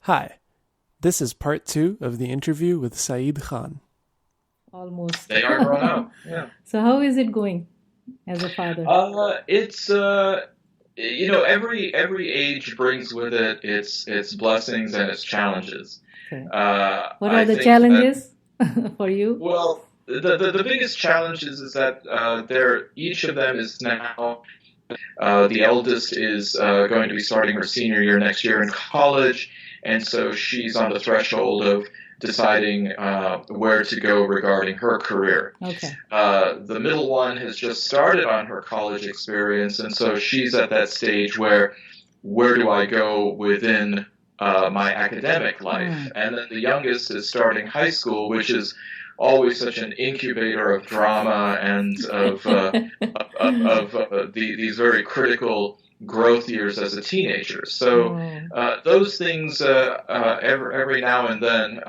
Hi, this is part 2 of the interview with Saeed Khan. Almost. They are grown up. Yeah. So how is it going as a father? It's every age brings with it its blessings and its challenges. Okay. What are I the think that challenges for you? well, the biggest challenge is that they're each of them is now the eldest is going to be starting her senior year next year in college, and so she's on the threshold of deciding where to go regarding her career. Okay. The middle one has just started on her college experience, and so she's at that stage where do I go within my academic life? And then the youngest is starting high school, which is always such an incubator of drama and of these very critical growth years as a teenager. So those things every now and then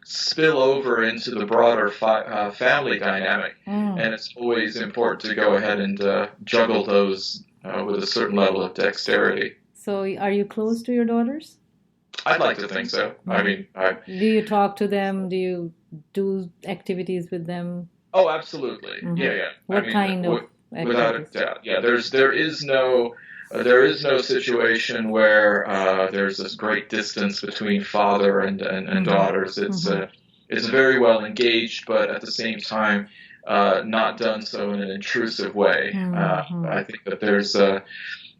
spill over into the broader family dynamic, and it's always important to go ahead and juggle those with a certain level of dexterity. So are you close to your daughters? I'd like to think so. I mean, do you talk to them? Do you do activities with them? Oh, absolutely. Yeah. What kind of activities? Without a doubt. Yeah, there is no situation where there's this great distance between father and daughters. It's very well engaged, but at the same time, not done so in an intrusive way. I think that there's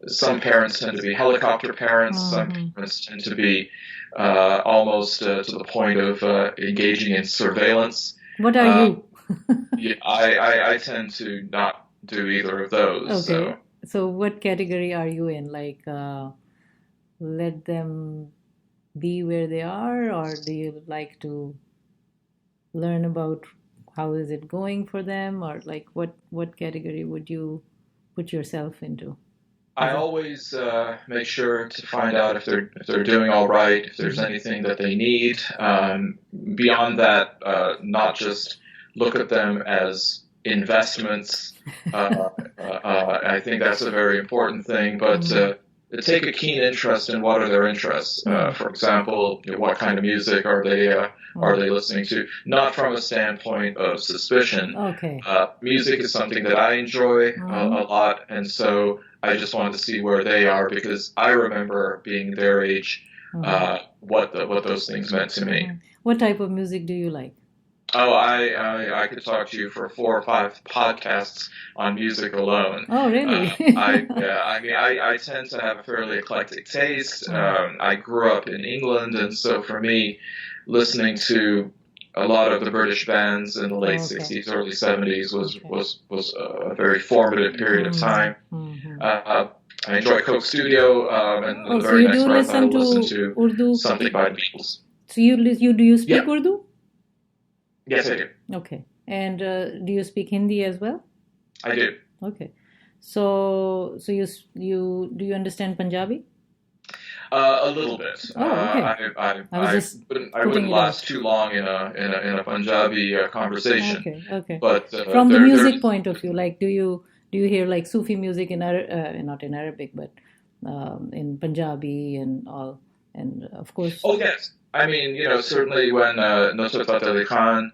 some parents tend to be helicopter parents. Some parents tend to be almost to the point of engaging in surveillance. What are you? Yeah, I tend to not do either of those. Okay. So what category are you in? Like, let them be where they are, or do you like to learn about how is it going for them, or like what category would you put yourself into? I always make sure to find out if they're doing all right, if there's anything that they need. Beyond that, not just look at them as investments. I think that's a very important thing, but take a keen interest in what are their interests. For example, what kind of music are they listening to? Not from a standpoint of suspicion. Okay. Music is something that I enjoy a lot, and so I just wanted to see where they are because I remember being their age, what those things meant to me. What type of music do you like? Oh, I could talk to you for 4 or 5 podcasts on music alone. Oh, really? I tend to have a fairly eclectic taste. I grew up in England, and so for me, listening to a lot of the British bands in the late 60s, early 70s was a very formative period of time. I enjoy Coke Studio, and the very next breath I listen to Urdu? something by the Beatles. So do you speak Urdu? Yes, I do. Okay. And do you speak Hindi as well? I do. Okay. So you understand Punjabi? A little bit. Oh, okay. I wouldn't last too long in a Punjabi conversation. Okay. But from the music point of view, like do you hear like Sufi music in not in Arabic, but in Punjabi and all, and of course. Oh yes. I mean, certainly when Nusrat Ali Khan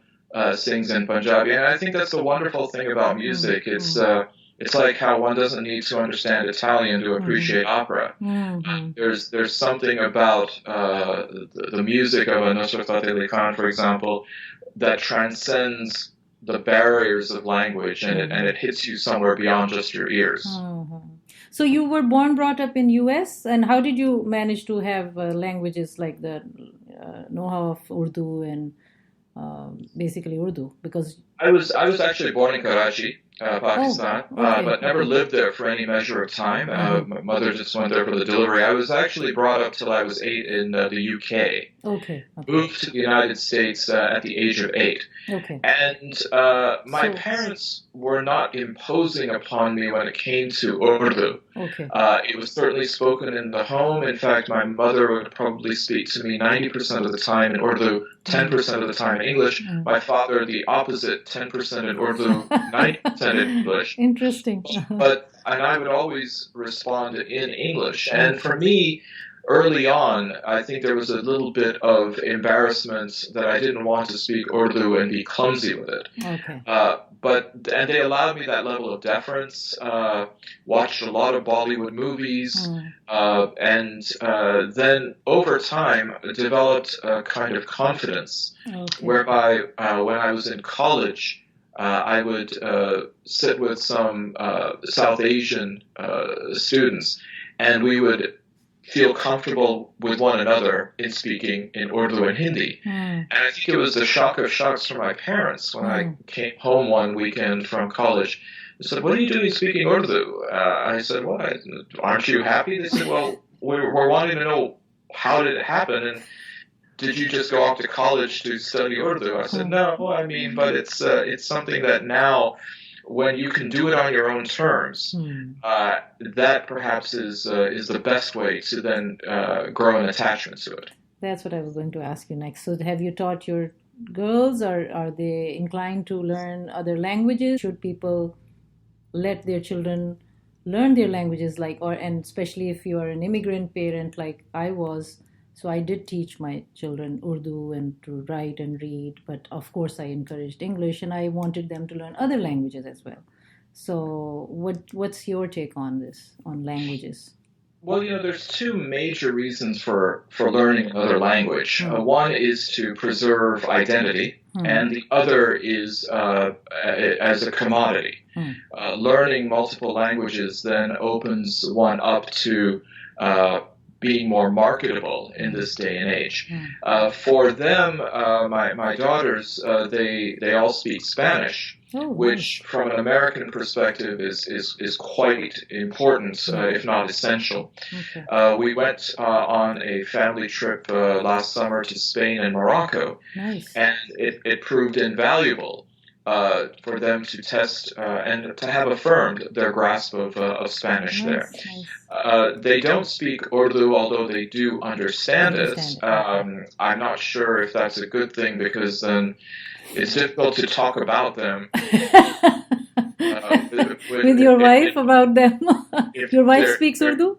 sings in Punjabi, and I think that's the wonderful thing about music. It's like how one doesn't need to understand Italian to appreciate opera. There's something about the music of a Nusrat Ali Khan, for example, that transcends the barriers of language, and it hits you somewhere beyond just your ears. So you were brought up in U.S., and how did you manage to have languages like the know-how of Urdu and basically Urdu? Because I was actually born in Karachi, Pakistan, but never lived there for any measure of time. My mother just went there for the delivery. I was actually brought up till I was 8 in the UK. Okay. Moved to the United States at the age of 8. Okay. And my parents were not imposing upon me when it came to Urdu. Okay. It was certainly spoken in the home. In fact, my mother would probably speak to me 90% of the time in Urdu, 10% of the time in English. My father, the opposite, 10% in Urdu, 90% in English. Interesting. And I would always respond in English. And for me, early on, I think there was a little bit of embarrassment that I didn't want to speak Urdu and be clumsy with it. Okay. And they allowed me that level of deference. Watched a lot of Bollywood movies, and then over time developed a kind of confidence, whereby when I was in college, I would sit with some South Asian students, and we would feel comfortable with one another in speaking in Urdu and Hindi. And I think it was the shock of shocks for my parents when I came home one weekend from college. They said, "What are you doing speaking Urdu?" I said, "Well, aren't you happy?" They said, "Well, we're wanting to know how did it happen, and did you just go off to college to study Urdu?" I said, "No, I mean, but it's something that now, when you can do it on your own terms, that perhaps is the best way to then grow an attachment to it." That's what I was going to ask you next. So have you taught your girls, or are they inclined to learn other languages? Should people let their children learn their languages, and especially if you are an immigrant parent like I was? So I did teach my children Urdu and to write and read, but of course I encouraged English, and I wanted them to learn other languages as well. So what's your take on this, on languages? Well, there's two major reasons for learning another language. One is to preserve identity, and the other is as a commodity. Learning multiple languages then opens one up to being more marketable in this day and age. For them, my daughters, they all speak Spanish, which from an American perspective is quite important, if not essential. We went on a family trip last summer to Spain and Morocco, and it proved invaluable for them to test and to have affirmed their grasp of Spanish there. They don't speak Urdu, although they do understand it. I'm not sure if that's a good thing, because then it's difficult to talk about them. With your wife about them? Your wife speaks Urdu?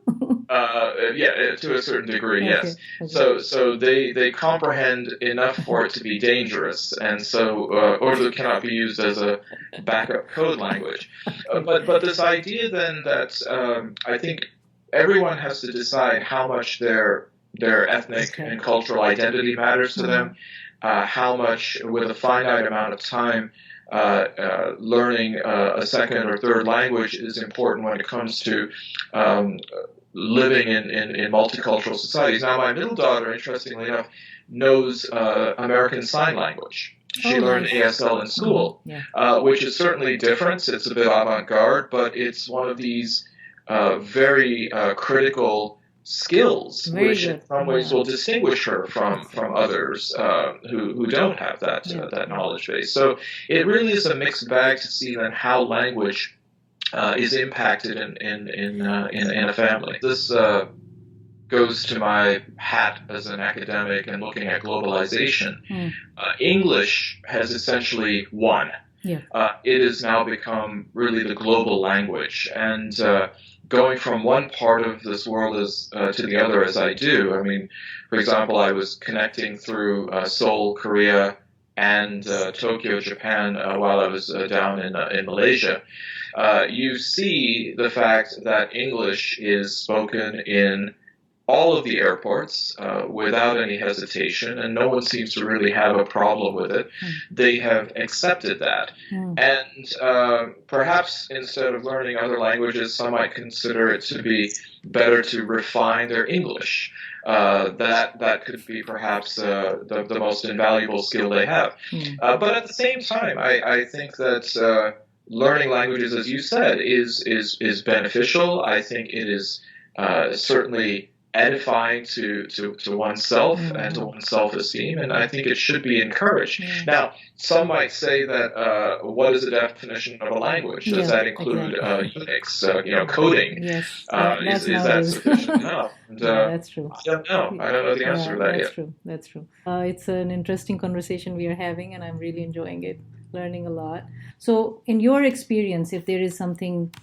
Yeah, to a certain degree, yes. So they comprehend enough for it to be dangerous, and so Urdu cannot be used as a backup code language. But this idea then that I think everyone has to decide how much their ethnic and cultural identity matters to them, how much, with a finite amount of time, learning a second or third language is important when it comes to living in multicultural societies. Now, my middle daughter, interestingly enough, knows American Sign Language. She learned ASL in school, which is certainly different. It's a bit avant-garde, but it's one of these very critical skills, which in some ways will distinguish her from others who don't have that knowledge base. So it really is a mixed bag to see then how language is impacted in a family. This goes to my hat as an academic and looking at globalization. English has essentially won. It has now become really the global language, and going from one part of this world to the other as I do. I mean, for example, I was connecting through Seoul, Korea, and Tokyo, Japan, while I was down in Malaysia. You see the fact that English is spoken in all of the airports without any hesitation, and no one seems to really have a problem with it. They have accepted that. And perhaps instead of learning other languages, some might consider it to be better to refine their English. That could be perhaps the most invaluable skill they have. But at the same time, I think that learning languages, as you said, is beneficial. I think it is certainly edifying to oneself and to one's self-esteem, and I think it should be encouraged. Now, some might say that what is the definition of a language? Does that include Unix, coding? Is that sufficient enough? And, that's true. I don't know. I don't know the answer to that yet. That's true. It's an interesting conversation we are having, and I'm really enjoying it, learning a lot. So, in your experience, if there is something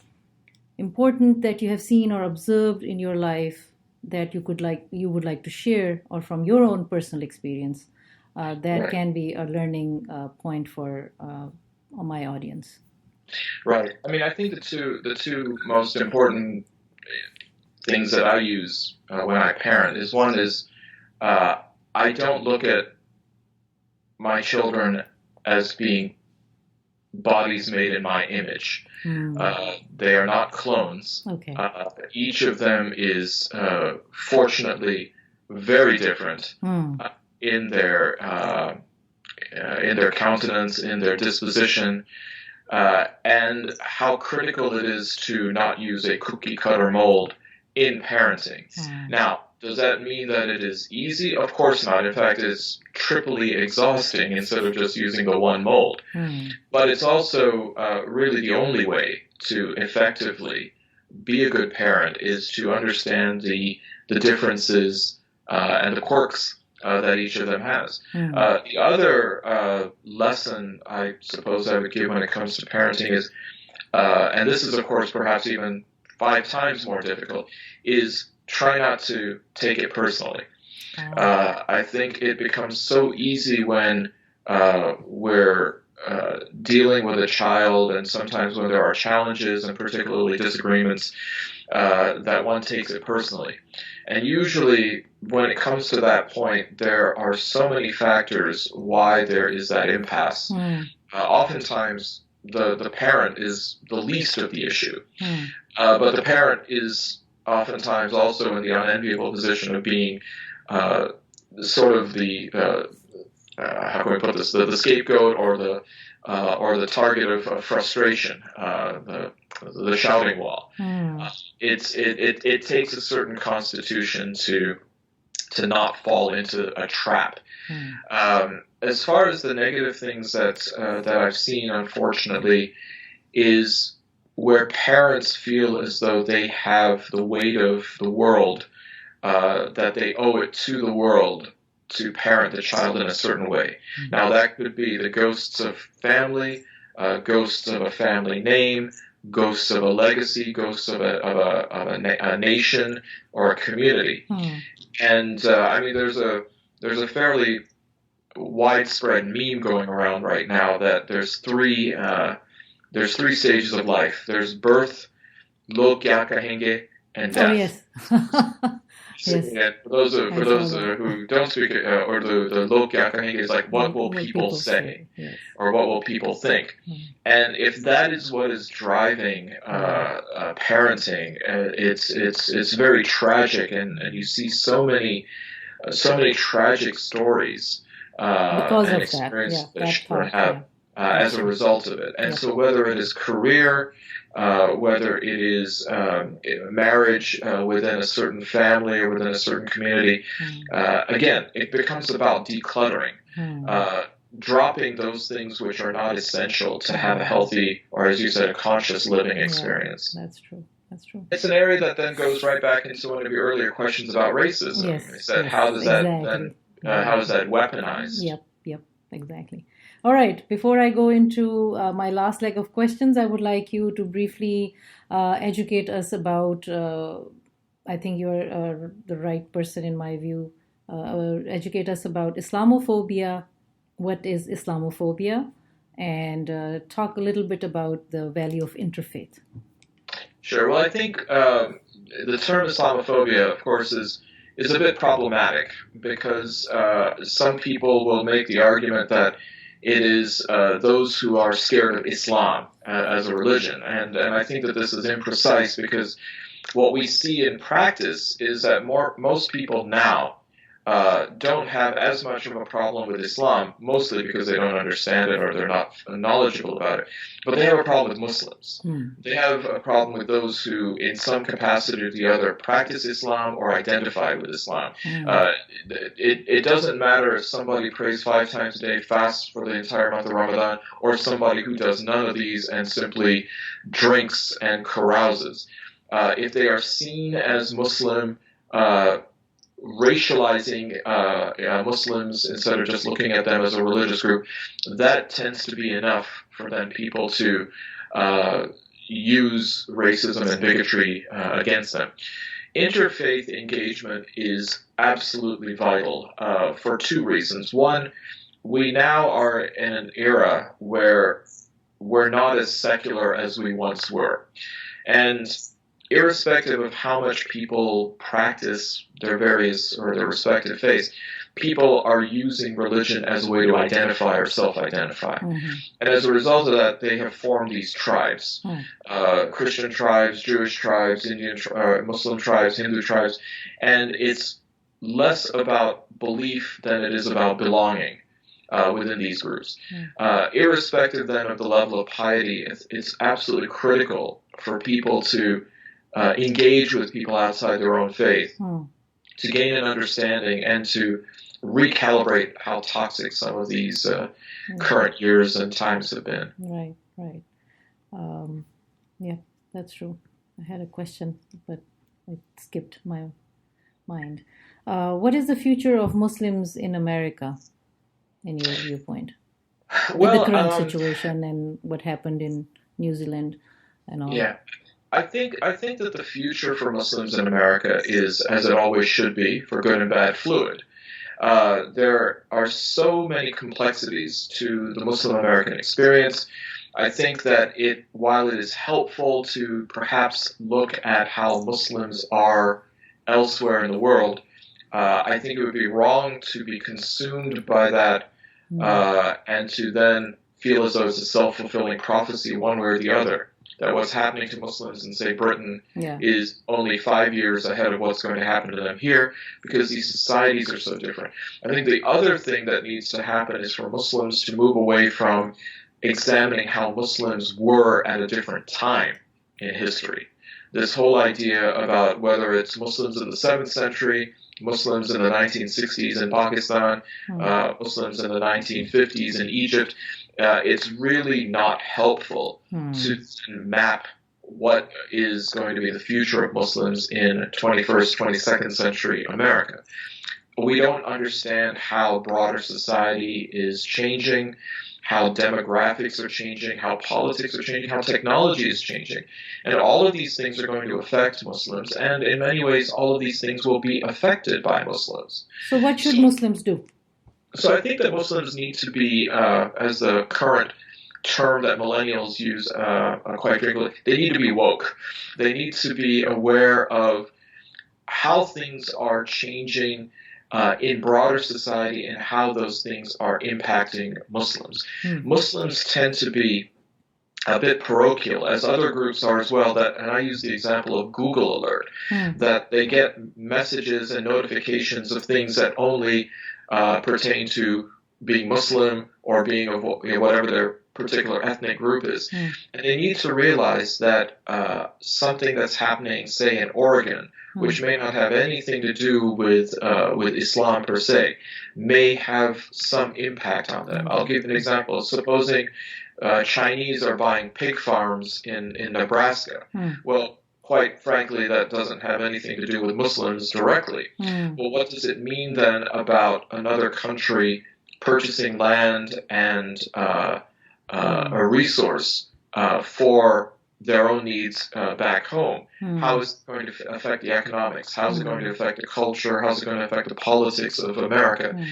important that you have seen or observed in your life that you would like to share, or from your own personal experience, that can be a learning point for my audience. Right. I mean, I think the two most important things that I use when I parent is, one is I don't look at my children as being bodies made in my image. They are not clones. Okay. Each of them is fortunately very different in their countenance, in their disposition, and how critical it is to not use a cookie cutter mold in parenting. Now, does that mean that it is easy? Of course not. In fact, it's triply exhausting instead of just using the one mold. But it's also really the only way to effectively be a good parent is to understand the differences and the quirks that each of them has. The other lesson I suppose I would give when it comes to parenting is, and this is of course perhaps even 5 times more difficult, is try not to take it personally. I think it becomes so easy when we're dealing with a child, and sometimes when there are challenges and particularly disagreements, that one takes it personally. And usually when it comes to that point, there are so many factors why there is that impasse. Oftentimes the parent is the least of the issue, but the parent is oftentimes also in the unenviable position of being sort of the how can we put this, the scapegoat or the target of frustration, the shouting wall. It takes a certain constitution to not fall into a trap. As far as the negative things that I've seen, unfortunately, is where parents feel as though they have the weight of the world, that they owe it to the world to parent the child in a certain way. Now, that could be the ghosts of family, ghosts of a family name, ghosts of a legacy, ghosts of a nation or a community. And I mean, there's a fairly widespread meme going around right now that there's three stages of life. There's birth, log kya kahenge, and death. Oh, yes. Yes. And for those who don't speak, or the log kya kahenge is like, what will people say? Yes. Or what will people think? And if that is what is driving parenting, it's very tragic, and you see so many tragic stories because and of experiences that. that children have as a result of it. And so whether it is career, whether it is marriage within a certain family or within a certain community, again, it becomes about decluttering, dropping those things which are not essential to have a healthy, or as you said, a conscious living experience. That's true. That's true. It's an area that then goes right back into one of your earlier questions about racism. Yes, How does that then? How is that weaponized? Yep, exactly. All right. Before I go into my last leg of questions, I would like you to briefly educate us about. I think you're the right person in my view. Educate us about Islamophobia. What is Islamophobia? And talk a little bit about the value of interfaith. Sure. Well, I think the term Islamophobia, of course, is a bit problematic because some people will make the argument that it is those who are scared of Islam as a religion. And I think that this is imprecise because what we see in practice is that most people now don't have as much of a problem with Islam, mostly because they don't understand it or they're not knowledgeable about it. But they have a problem with Muslims. They have a problem with those who, in some capacity or the other, practice Islam or identify with Islam. It doesn't matter if somebody prays 5 times a day, fasts for the entire month of Ramadan, or somebody who does none of these and simply drinks and carouses. If they are seen as Muslim, racializing Muslims instead of just looking at them as a religious group, that tends to be enough for then people to use racism and bigotry against them. Interfaith engagement is absolutely vital for two reasons. One, we now are in an era where we're not as secular as we once were. And irrespective of how much people practice their various or their respective faiths, people are using religion as a way to identify or self-identify. Mm-hmm. And as a result of that, they have formed these tribes. Christian tribes, Jewish tribes, Muslim tribes, Hindu tribes. And it's less about belief than it is about belonging within these groups. Irrespective then of the level of piety, it's absolutely critical for people to engage with people outside their own faith, to gain an understanding and to recalibrate how toxic some of these current years and times have been. Right. Yeah, that's true. I had a question, but it skipped my mind. What is the future of Muslims in America, in your viewpoint? Well, with the current situation and what happened in New Zealand and all. Yeah. I think that the future for Muslims in America is, as it always should be, for good and bad, fluid. There are so many complexities to the Muslim American experience. I think that while it is helpful to perhaps look at how Muslims are elsewhere in the world, I think it would be wrong to be consumed by that and to then feel as though it's a self-fulfilling prophecy one way or the other, that what's happening to Muslims in, say, Britain is only 5 years ahead of what's going to happen to them here, because these societies are so different. I think the other thing that needs to happen is for Muslims to move away from examining how Muslims were at a different time in history. This whole idea about whether it's Muslims in the 7th century, Muslims in the 1960s in Pakistan, Muslims in the 1950s in Egypt, it's really not helpful to map what is going to be the future of Muslims in 21st, 22nd century America. We don't understand how broader society is changing, how demographics are changing, how politics are changing, how technology is changing. And all of these things are going to affect Muslims, and in many ways all of these things will be affected by Muslims. So what should Muslims do? So I think that Muslims need to be, as the current term that millennials use quite frequently, they need to be woke. They need to be aware of how things are changing in broader society and how those things are impacting Muslims. Muslims tend to be a bit parochial, as other groups are as well, and I use the example of Google Alert, that they get messages and notifications of things that only pertain to being Muslim or being of whatever their particular ethnic group is. And they need to realize that something that's happening, say, in Oregon, which may not have anything to do with Islam per se, may have some impact on them. I'll give an example. Supposing Chinese are buying pig farms in Nebraska. Well, quite frankly, that doesn't have anything to do with Muslims directly. Well, what does it mean then about another country purchasing land and a resource for their own needs back home? How is it going to affect the economics? How is it going to affect the culture? How is it going to affect the politics of America?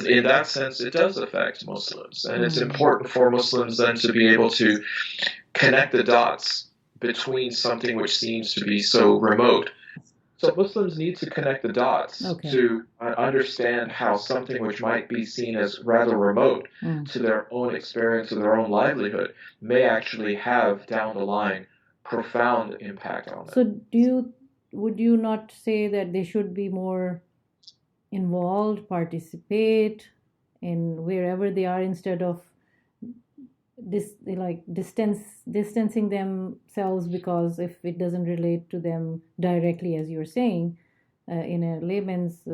In that sense, it does affect Muslims. And it's important for Muslims then to be able to connect the dots between something which seems to be so remote. So Muslims need to connect the dots to understand how something which might be seen as rather remote to their own experience or their own livelihood may actually have, down the line, profound impact on them. So would you not say that they should be more involved, participate in wherever they are, instead of distancing themselves because if it doesn't relate to them directly, as you're saying, in a layman's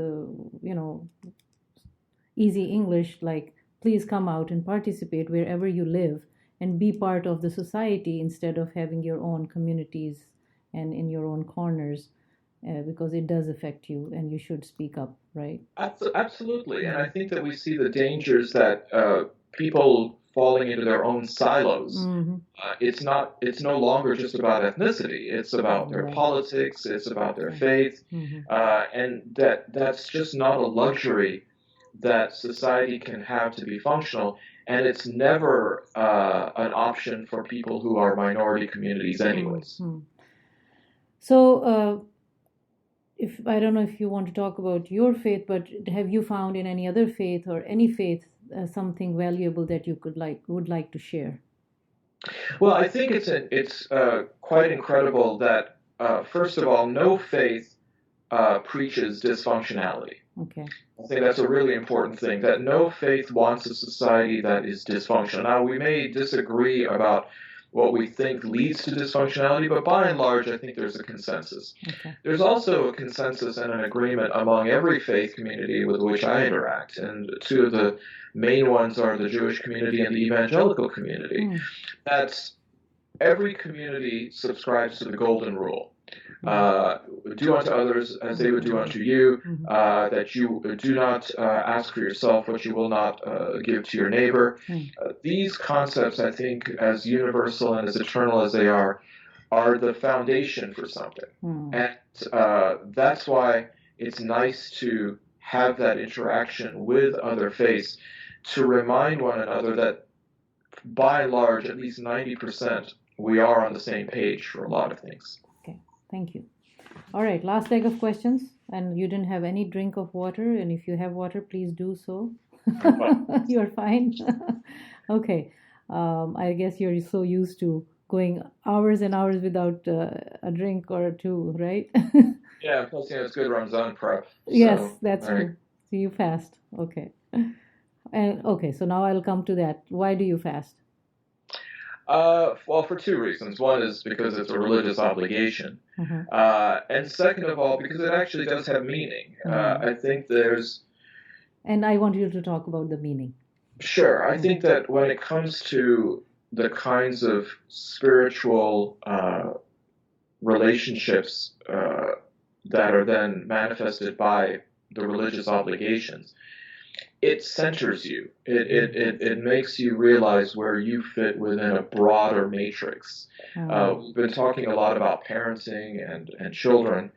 easy English, like, please come out and participate wherever you live and be part of the society, instead of having your own communities and in your own corners, because it does affect you and you should speak up, right? Absolutely. And I think that we see the dangers that people falling into their own silos. Mm-hmm. It's no longer just about ethnicity. It's about their politics. It's about their faith. Mm-hmm. And that's just not a luxury that society can have to be functional. And it's never an option for people who are minority communities anyways. Mm-hmm. So, if I don't know if you want to talk about your faith, but have you found in any other faith or any faith something valuable that you would like to share? Well, I think it's quite incredible that first of all, no faith preaches dysfunctionality. Okay. I think that's a really important thing, that no faith wants a society that is dysfunctional. Now, we may disagree about what we think leads to dysfunctionality, but by and large, I think there's a consensus. Okay. There's also a consensus and an agreement among every faith community with which I interact, and two of the main ones are the Jewish community and the evangelical community. That every community subscribes to the golden rule. Do unto others as they would do unto you, that you do not ask for yourself what you will not give to your neighbor. These concepts, I think, as universal and as eternal as they are the foundation for something. And that's why it's nice to have that interaction with other faiths to remind one another that by and large, at least 90%, we are on the same page for a lot of things. Okay, thank you. All right, last leg of questions. And you didn't have any drink of water. And if you have water, please do so. You're fine. Okay. I guess you're so used to going hours and hours without a drink or two, right? Yeah, plus, it's good Ramzan prep. Yes, so, that's right. true. So you fast. Okay. And okay, so now I'll come to that. Why do you fast? Well, for two reasons. One is because it's a religious obligation. And second of all, because it actually does have meaning. I think there's... And I want you to talk about the meaning. Sure. I think that when it comes to the kinds of spiritual relationships that are then manifested by the religious obligations, it centers you. It makes you realize where you fit within a broader matrix. We've been talking a lot about parenting and children,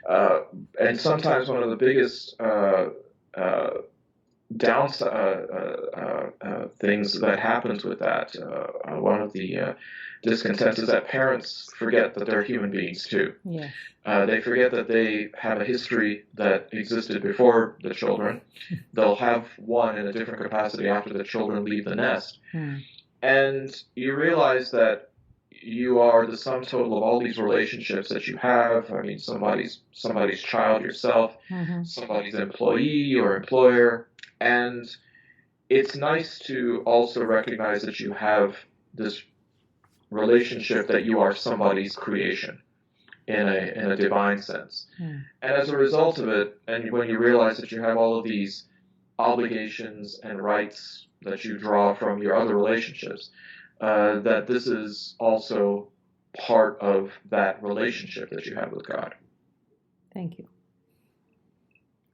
and sometimes one of the biggest things that happens with that, one of the discontents is that parents forget that they're human beings too. Yeah. They forget that they have a history that existed before the children. They'll have one in a different capacity after the children leave the nest. And you realize that you are the sum total of all these relationships that you have. I mean, somebody's child yourself, somebody's employee or employer. And it's nice to also recognize that you have this relationship, that you are somebody's creation in a divine sense. And as a result of it, and when you realize that you have all of these obligations and rights that you draw from your other relationships, that this is also part of that relationship that you have with God. Thank you.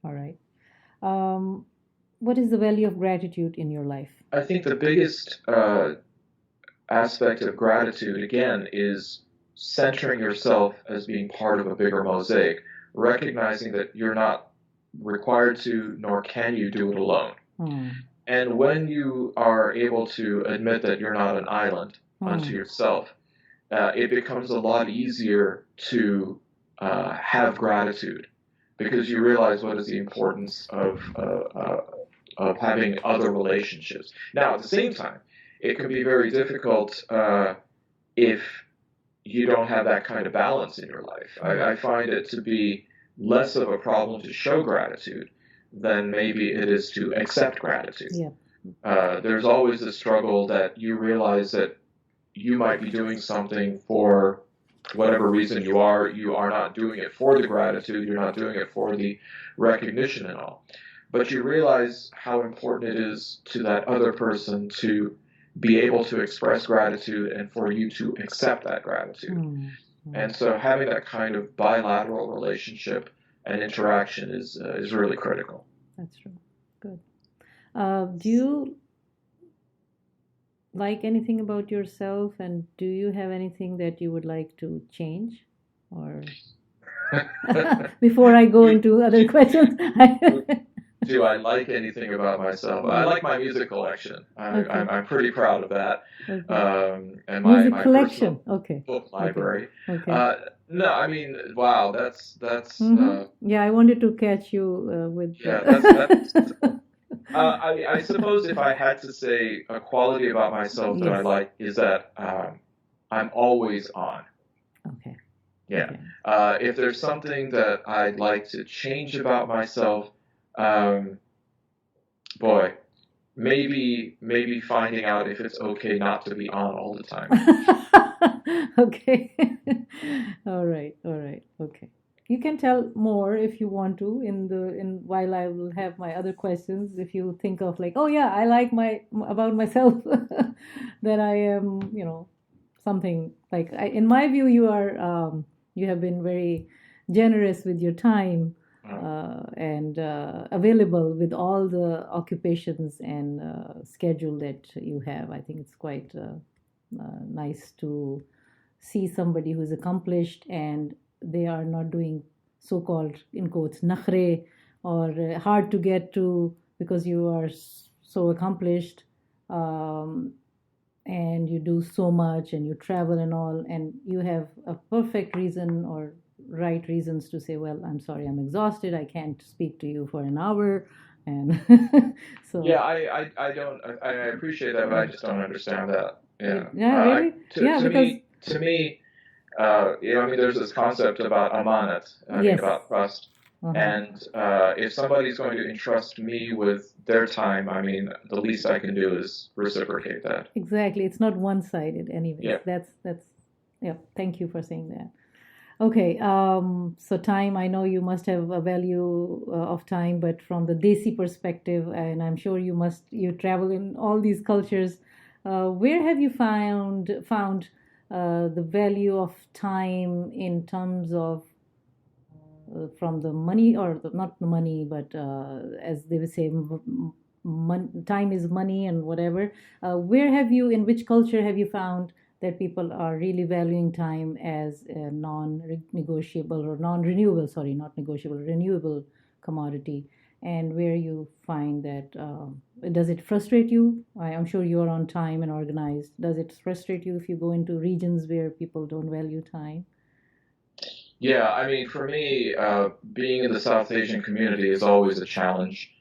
All right. What is the value of gratitude in your life? I think the biggest aspect of gratitude, again, is centering yourself as being part of a bigger mosaic, recognizing that you're not required to, nor can you do it alone. And when you are able to admit that you're not an island unto yourself, it becomes a lot easier to have gratitude, because you realize what is the importance of having other relationships. Now, at the same time, it can be very difficult if you don't have that kind of balance in your life. I find it to be less of a problem to show gratitude than maybe it is to accept gratitude. There's always a struggle that you realize that you might be doing something for whatever reason you are not doing it for the gratitude, you're not doing it for the recognition and all. But you realize how important it is to that other person to be able to express gratitude and for you to accept that gratitude. And so having that kind of bilateral relationship and interaction is really critical. That's true. Good. Do you like anything about yourself, and do you have anything that you would like to change? Or before I go into other questions. Do I like anything about myself? I like my music collection. Okay. I'm pretty proud of that. Okay. And Music my collection. personal Okay. book library. Okay. No, I mean, wow, that's Yeah, I wanted to catch you with. yeah, that's I suppose if I had to say a quality about myself that I Yes. like is that I'm always on. Okay. Yeah. Okay. If there's something that I'd like to change about myself, um, boy, maybe finding out if it's okay not to be on all the time. Okay. All right. All right. Okay. You can tell more if you want to in while I will have my other questions. If you think of like, oh yeah, I like my about myself that I am, something like in my view, you have been very generous with your time and available with all the occupations and schedule that you have. I think it's quite nice to see somebody who's accomplished and they are not doing so-called in quotes nakhre or hard to get to because you are so accomplished, um, and you do so much and you travel and all, and you have a perfect reason or right reasons to say, well, I'm sorry, I'm exhausted, I can't speak to you for an hour. And so Yeah, I don't I appreciate that, but I just don't understand that. Yeah. yeah, really, yeah, because To me, I mean, there's this concept about amanat, I mean, yes. about trust. And if somebody's going to entrust me with their time, I mean, the least I can do is reciprocate that. Exactly. It's not one-sided anyways. Yeah. That's yeah, thank you for saying that. Okay, so time, I know you must have a value of time, but from the Desi perspective, and I'm sure you travel in all these cultures, where have you found the value of time in terms of from the money or not the money, but as they would say, time is money and whatever. Where have you, in which culture have you found that people are really valuing time as a non-negotiable or non-renewable, sorry, not negotiable, renewable commodity? And where you find that, does it frustrate you? I'm sure you're on time and organized. Does it frustrate you if you go into regions where people don't value time? Yeah, I mean, for me, being in the South Asian community is always a challenge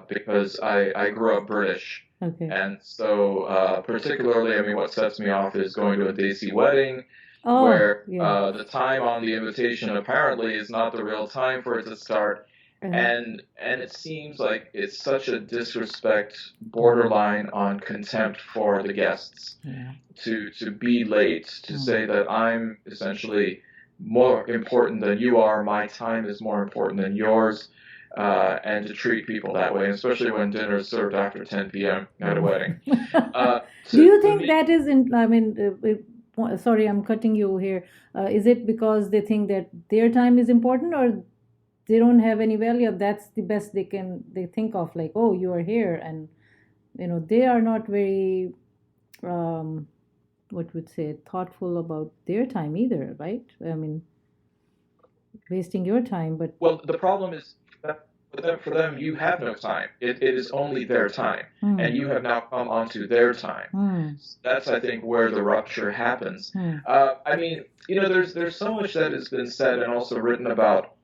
because I grew up British. Okay. And so, particularly, I mean, what sets me off is going to a Desi wedding Oh, where yeah. the time on the invitation apparently is not the real time for it to start. And it seems like it's such a disrespect, borderline on contempt for the guests Yeah. to be late, to say that I'm essentially more important than you are, my time is more important than yours, and to treat people that way, especially when dinner is served after 10 p.m. at a wedding. Do you think that is in, I mean, sorry, I'm cutting you here. Is it because they think that their time is important, or they don't have any value? That's the best they think of, like, oh, you are here, and they are not very what would say thoughtful about their time either, right? I mean, wasting your time, but Well, the problem is that for them, you have no time. It is only their time, and you have now come onto their time. That's, I think, where the rupture happens. I mean, there's so much that has been said and also written about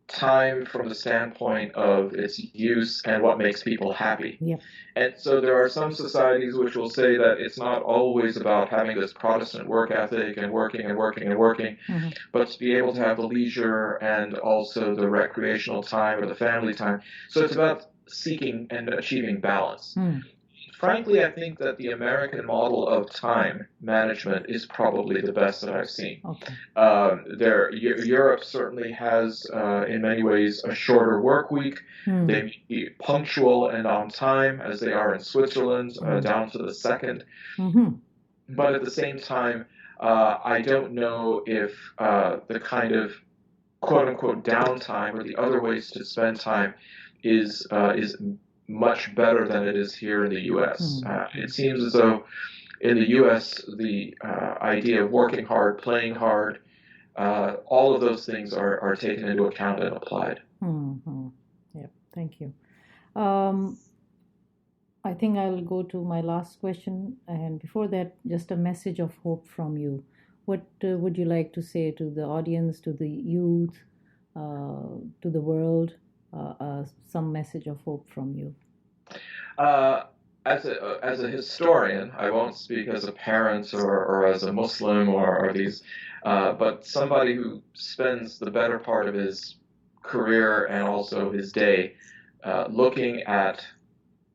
time from the standpoint of its use and what makes people happy. Yep. And so there are some societies which will say that it's not always about having this Protestant work ethic and working and working and working, but to be able to have the leisure and also the recreational time or the family time. So it's about seeking and achieving balance. Frankly, I think that the American model of time management is probably the best that I've seen. Okay. Europe certainly has, in many ways, a shorter work week. They may be punctual and on time, as they are in Switzerland, down to the second. But at the same time, I don't know if the kind of quote-unquote downtime or the other ways to spend time is much better than it is here in the U.S. It seems as though in the U.S. the idea of working hard, playing hard, all of those things are taken into account and applied. Yep, thank you. I think I'll go to my last question. And before that, just a message of hope from you. What would you like to say to the audience, to the youth, to the world? Some message of hope from you. As a historian, I won't speak as a parent or as a Muslim or these, but somebody who spends the better part of his career and also his day looking at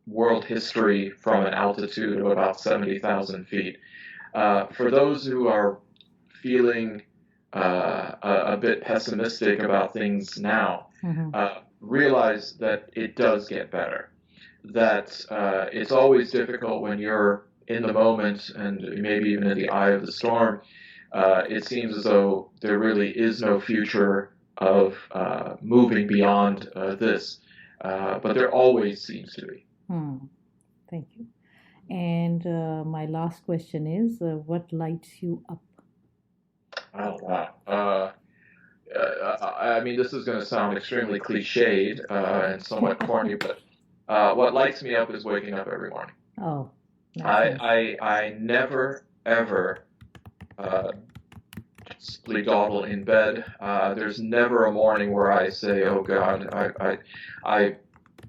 world history from an altitude of about 70,000 feet. For those who are feeling a bit pessimistic about things now, realize that it does get better. That it's always difficult when you're in the moment and maybe even in the eye of the storm. It seems as though there really is no future of moving beyond this, but there always seems to be. Thank you. And my last question is, what lights you up? Oh, wow. I mean, this is going to sound extremely cliched and somewhat corny, but what lights me up is waking up every morning. Oh, nice. I never, ever sleep dawdle in bed. There's never a morning where I say, oh, God, I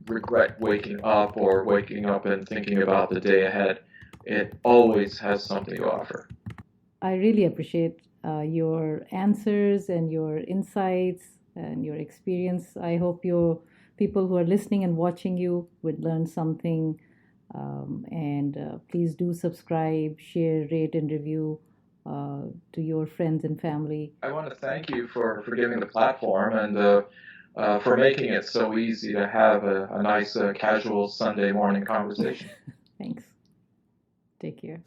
regret waking up or waking up and thinking about the day ahead. It always has something to offer. I really appreciate your answers and your insights and your experience. I hope your people who are listening and watching you would learn something. And please do subscribe, share, rate, and review to your friends and family. I want to thank you for giving the platform and for making it so easy to have a nice casual Sunday morning conversation. Thanks. Take care.